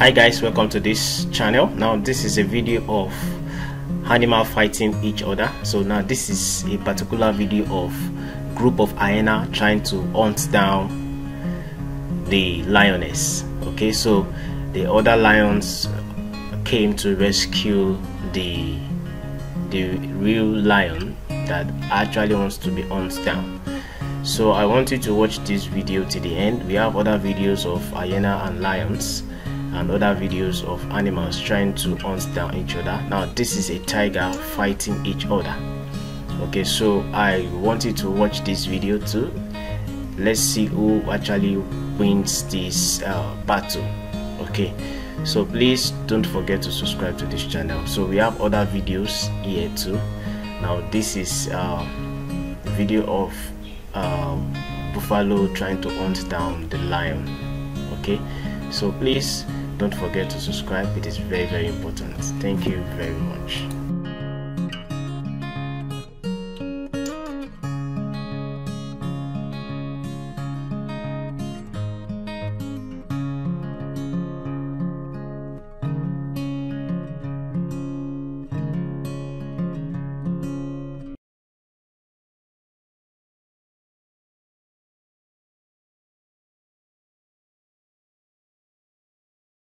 Hi guys, welcome to this channel. Now this is a video of animal fighting each other. So now this is a particular video of group of hyena trying to hunt down the lioness. Okay, so the other lions came to rescue the real lion that actually wants to be hunted down. So I want you to watch this video to the end. We have other videos of hyena and lions and other videos of animals trying to hunt down each other. Now this is a tiger fighting each other. Okay, so I want you to watch this video too. Let's see who actually wins this battle. Okay, so please don't forget to subscribe to this channel. So we have other videos here too. Now this is video of buffalo trying to hunt down the lion. Okay, so please don't forget to subscribe. It is very important. Thank you very much.